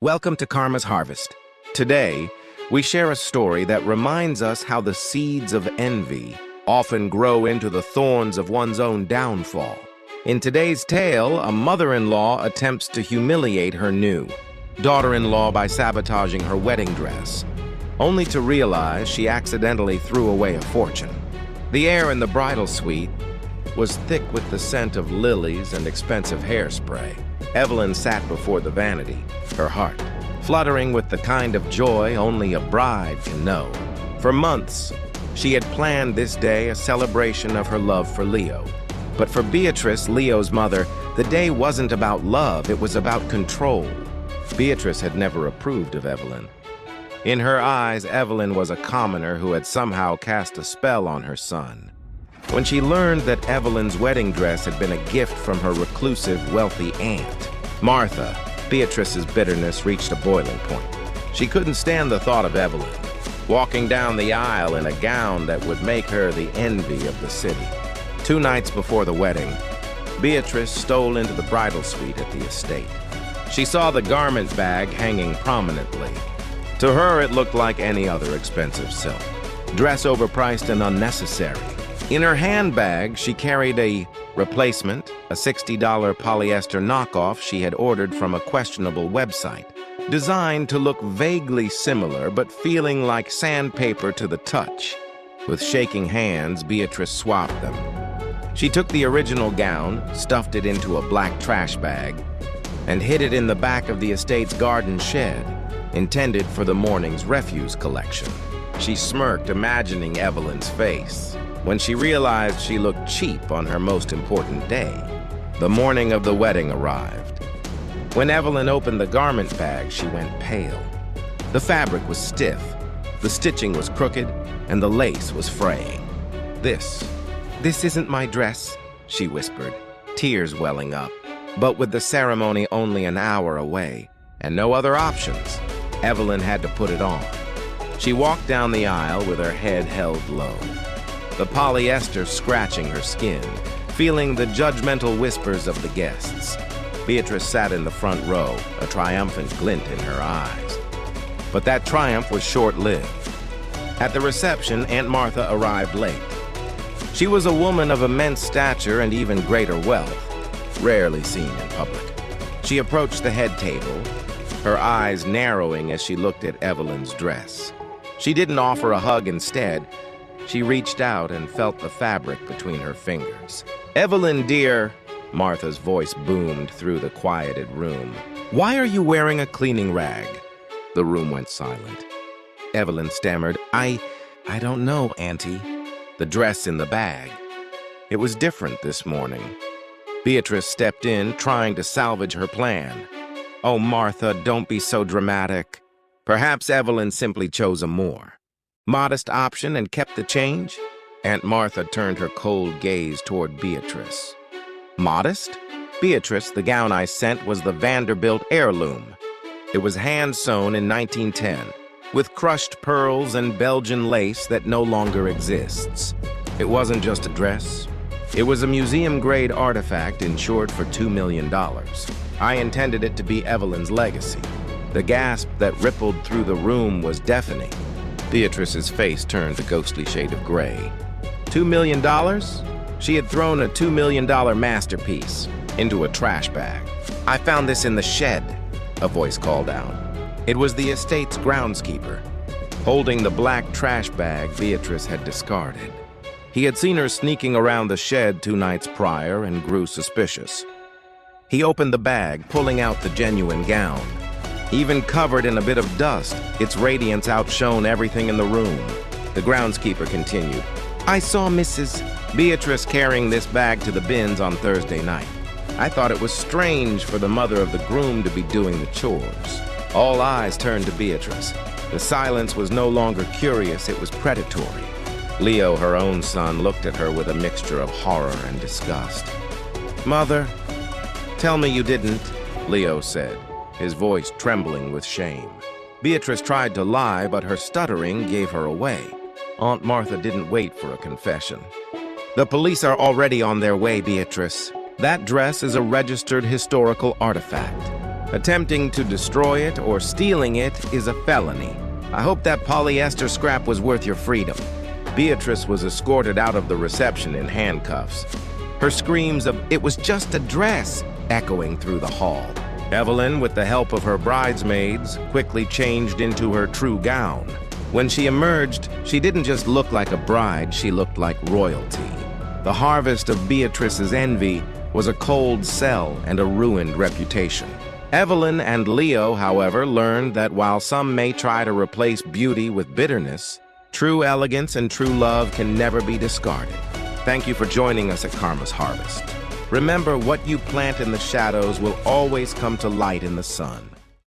Welcome to Karma's Harvest. Today, we share a story that reminds us how the seeds of envy often grow into the thorns of one's own downfall. In today's tale, a mother-in-law attempts to humiliate her new daughter-in-law by sabotaging her wedding dress, only to realize she accidentally threw away a fortune. The air in the bridal suite was thick with the scent of lilies and expensive hairspray. Evelyn sat before the vanity, her heart fluttering with the kind of joy only a bride can know. For months, she had planned this day a celebration of her love for Leo. But for Beatrice, Leo's mother, the day wasn't about love, it was about control. Beatrice had never approved of Evelyn. In her eyes, Evelyn was a commoner who had somehow cast a spell on her son. When she learned that Evelyn's wedding dress had been a gift from her reclusive, wealthy aunt, Martha, Beatrice's bitterness reached a boiling point. She couldn't stand the thought of Evelyn walking down the aisle in a gown that would make her the envy of the city. 2 nights before the wedding, Beatrice stole into the bridal suite at the estate. She saw the garment bag hanging prominently. To her, it looked like any other expensive silk, dress overpriced and unnecessary. In her handbag, she carried a replacement, a $60 polyester knockoff she had ordered from a questionable website, designed to look vaguely similar but feeling like sandpaper to the touch. With shaking hands, Beatrice swapped them. She took the original gown, stuffed it into a black trash bag, and hid it in the back of the estate's garden shed, intended for the morning's refuse collection. She smirked, imagining Evelyn's face when she realized she looked cheap on her most important day. The morning of the wedding arrived. When Evelyn opened the garment bag, she went pale. The fabric was stiff, the stitching was crooked, and the lace was fraying. This isn't my dress," she whispered, tears welling up. But with the ceremony only an hour away, and no other options, Evelyn had to put it on. She walked down the aisle with her head held low, the polyester scratching her skin, feeling the judgmental whispers of the guests. Beatrice sat in the front row, a triumphant glint in her eyes. But that triumph was short-lived. At the reception, Aunt Martha arrived late. She was a woman of immense stature and even greater wealth, rarely seen in public. She approached the head table, her eyes narrowing as she looked at Evelyn's dress. She didn't offer a hug. Instead, she reached out and felt the fabric between her fingers. "Evelyn, dear," Martha's voice boomed through the quieted room. "Why are you wearing a cleaning rag?" The room went silent. Evelyn stammered, I don't know, Auntie." The dress in the bag. It was different this morning. Beatrice stepped in, trying to salvage her plan. "Oh, Martha, don't be so dramatic." Perhaps Evelyn simply chose a more modest option and kept the change? Aunt Martha turned her cold gaze toward Beatrice. "Modest? Beatrice, the gown I sent was the Vanderbilt Heirloom. It was hand-sewn in 1910, with crushed pearls and Belgian lace that no longer exists. It wasn't just a dress. It was a museum-grade artifact insured for $2 million. I intended it to be Evelyn's legacy." The gasp that rippled through the room was deafening. Beatrice's face turned a ghostly shade of gray. $2 million? She had thrown a $2 million masterpiece into a trash bag. "I found this in the shed," a voice called out. It was the estate's groundskeeper, holding the black trash bag Beatrice had discarded. He had seen her sneaking around the shed 2 nights prior and grew suspicious. He opened the bag, pulling out the genuine gown. Even covered in a bit of dust, its radiance outshone everything in the room. The groundskeeper continued, "I saw Mrs. Beatrice carrying this bag to the bins on Thursday night. I thought it was strange for the mother of the groom to be doing the chores." All eyes turned to Beatrice. The silence was no longer curious, it was predatory. Leo, her own son, looked at her with a mixture of horror and disgust. "Mother, tell me you didn't," Leo said, his voice trembling with shame. Beatrice tried to lie, but her stuttering gave her away. Aunt Martha didn't wait for a confession. "The police are already on their way, Beatrice. That dress is a registered historical artifact. Attempting to destroy it or stealing it is a felony. I hope that polyester scrap was worth your freedom. Beatrice was escorted out of the reception in handcuffs. Her screams of, "It was just a dress," echoing through the hall. Evelyn, with the help of her bridesmaids, quickly changed into her true gown. When she emerged, she didn't just look like a bride, she looked like royalty. The harvest of Beatrice's envy was a cold cell and a ruined reputation. Evelyn and Leo, however, learned that while some may try to replace beauty with bitterness, true elegance and true love can never be discarded. Thank you for joining us at Karma's Harvest. Remember, what you plant in the shadows will always come to light in the sun.